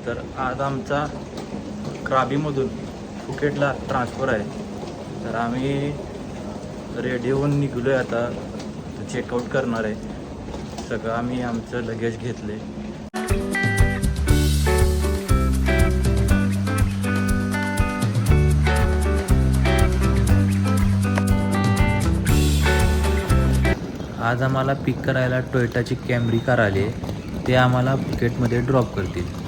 तर आज आमचा क्राबीमधून फुकेटला ट्रान्सफर आहे. तर आम्ही रेडी होऊन निघलो आहे, आता चेकआउट करणार आहे. सगळं आम्ही आमचं लगेज घेतले. आज आम्हाला पिक करायला टोयोटाची कॅमरी कार आली आहे. ते आम्हाला फुकेटमध्ये ड्रॉप करतील.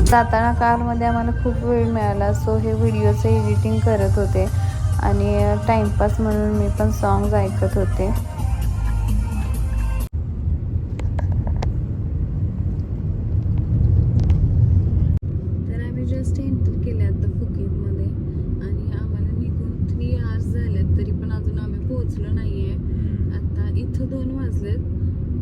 जाताना कारमध्ये आम्हाला खूप वेळ मिळाला, सो हे व्हिडिओचं एडिटिंग करत होते आणि टाईमपास म्हणून मी पण सॉंग्स ऐकत होते. तर आम्ही जस्ट एंटर केले आता फुकेटमध्ये आणि आम्हाला निघून 3 hours झालेत, तरी पण अजून आम्ही पोहोचलो नाही आहे. आता इथं 2 वाजलेत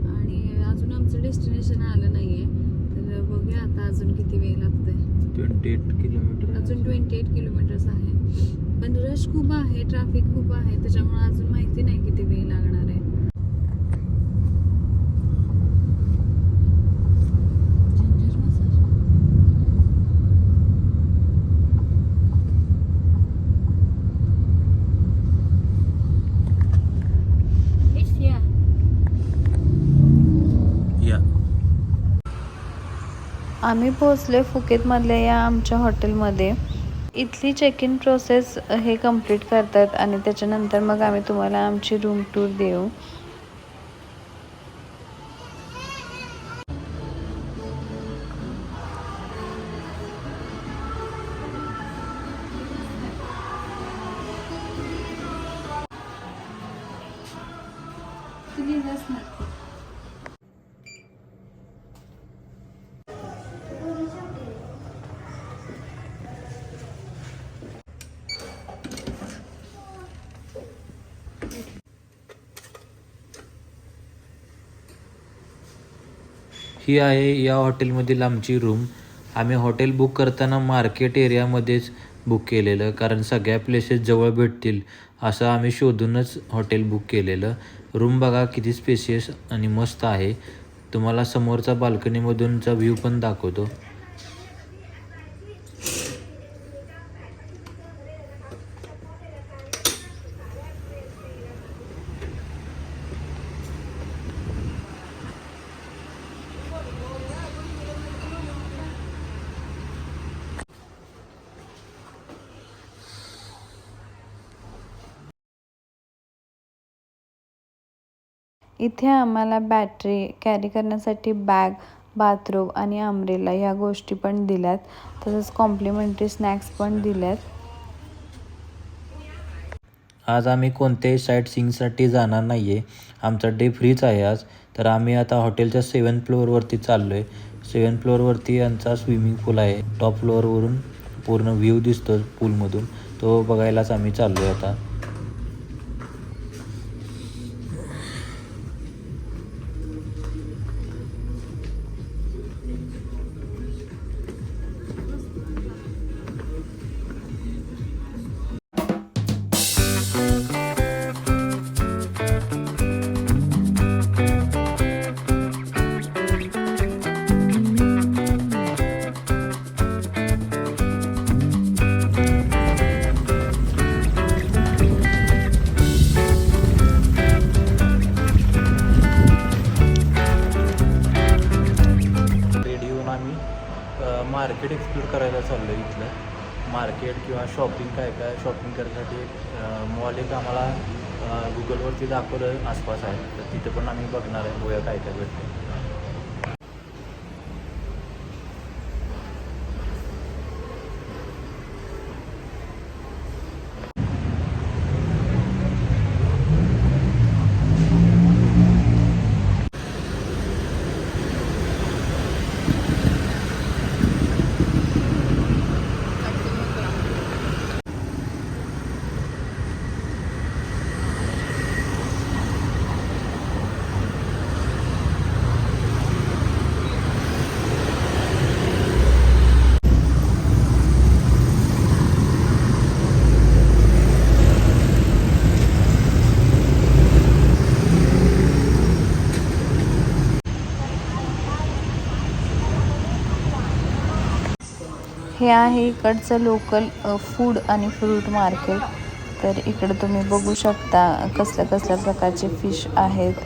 आणि अजून आमचं डेस्टिनेशन आलं नाही आहे. तर बघूया आता अजून किती वेळ लागतोय. 28 किलोमीटर अजून 28 किलोमीटर्स आहे, पण रश खूप आहे, ट्रॅफिक खूप आहे, त्याच्यामुळे अजून माहिती नाही किती वेळ लागणार आहे. आम्ही पोहोचले फुकेतमधल्या या आमच्या हॉटेलमध्ये. इथली चेक इन प्रोसेस हे कंप्लीट करतात आणि त्याच्यानंतर मग आम्ही तुम्हाला आमची रूम टूर देऊ. ही आहे या हॉटेलमधील आमची रूम. आम्ही हॉटेल बुक करताना मार्केट एरियामध्येच बुक केलेलं, कारण सगळ्या प्लेसेस जवळ भेटतील असं आम्ही शोधूनच हॉटेल बुक केलेलं. रूम बघा किती स्पेशियस आणि मस्त आहे. तुम्हाला समोरचा बाल्कनीमधूनचा व्ह्यू पण दाखवतो. इथे आम्हाला बॅटरी कॅरी करण्यासाठी बॅग, बाथरोब आणि अम्ब्रेला ह्या गोष्टी पण दिल्यात. तसंच कॉम्प्लिमेंटरी स्नॅक्स पण दिल्यात. आज आम्ही कोणत्याही साईट सीइंगसाठी जाणार नाही आहे. आमचा डे फ्रीच आहे आज. तर आम्ही आता हॉटेलच्या 7th फ्लोअरवरती चाललो आहे. 7th फ्लोअरवरती आमचा स्विमिंग पूल आहे. टॉप फ्लोअरवरून पूर्ण व्ह्यू दिसतो पूलमधून, तो बघायलाच आम्ही चाललो आहे आता. मार्केट एक्सप्लोर करायला चाललो आहे. इथलं मार्केट किंवा शॉपिंग काय काय शॉपिंग करण्यासाठी एक मॉल एक आम्हाला गुगलवरती दाखवलं आसपास आहे. तर तिथे पण आम्ही बघणार आहे, बघूया काय काय भेटते. हे आहे इकडचं लोकल फूड आणि फ्रूट मार्केट. तर इकडं तुम्ही बघू शकता कसल्या कसल्या प्रकारचे फिश आहेत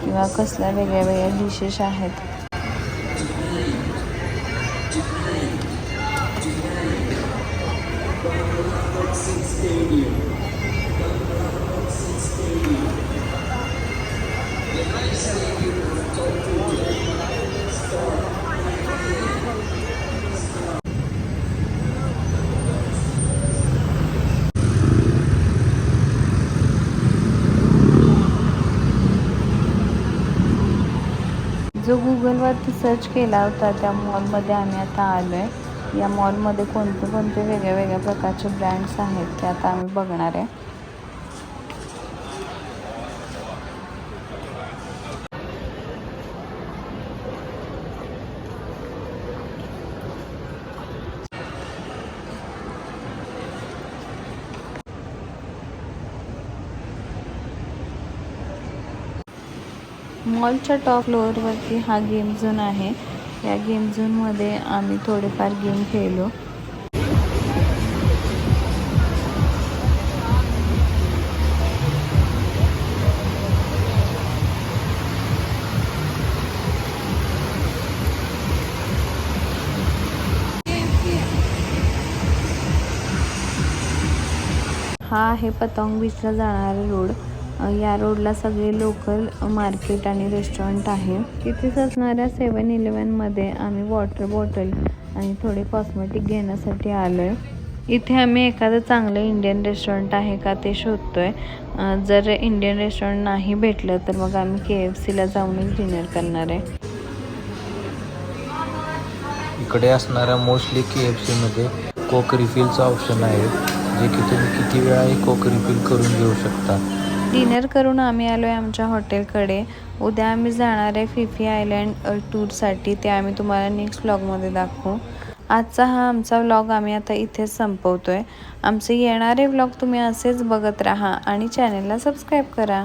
किंवा कसल्या वेगळ्या वेगळ्या डिशेस आहेत. जो गुगलवरती सर्च केला होता त्या मॉलमध्ये आम्ही आता आलो आहे. या मॉलमध्ये कोणते कोणते वेगळ्या वेगळ्या प्रकारचे ब्रँड्स आहेत ते आता आम्ही बघणार आहे. मॉलच्या टॉप फ्लोअरवरती हा गेम झोन आहे. या गेम झोनमध्ये आम्ही थोडेफार गेम खेळलो. हा आहे पतंग बीचला जाणारा रोड. या रोडला सगळे लोकल मार्केट आणि रेस्टॉरंट आहे. तिथेच असणाऱ्या 7-Elevenमध्ये आम्ही वॉटर बॉटल आणि थोडे कॉस्मेटिक घेण्यासाठी आलो आहे. इथे आम्ही एखादं चांगलं इंडियन रेस्टॉरंट आहे का ते शोधतोय. जर इंडियन रेस्टॉरंट नाही भेटलं तर मग आम्ही KFCला जाऊनच डिनर करणार आहे. इकडे असणाऱ्या मोस्टली KFCमध्ये कोक रिफिलचा ऑप्शन आहे, जे की तुम्ही किती वेळाही कोक रिफिल करून घेऊ शकता. डिनर करून आम्ही आलो आहे आमच्या हॉटेलकडे. उद्या आम्ही जाणार आहे फिफी आयलँड टूरसाठी. ते आम्ही तुम्हाला नेक्स्ट व्लॉगमध्ये दाखवू. आजचा हा आमचा व्लॉग आम्ही आता इथेच संपवतोय. आमचे येणारे व्लॉग तुम्ही असेच बघत राहा आणि चॅनलला सबस्क्राईब करा.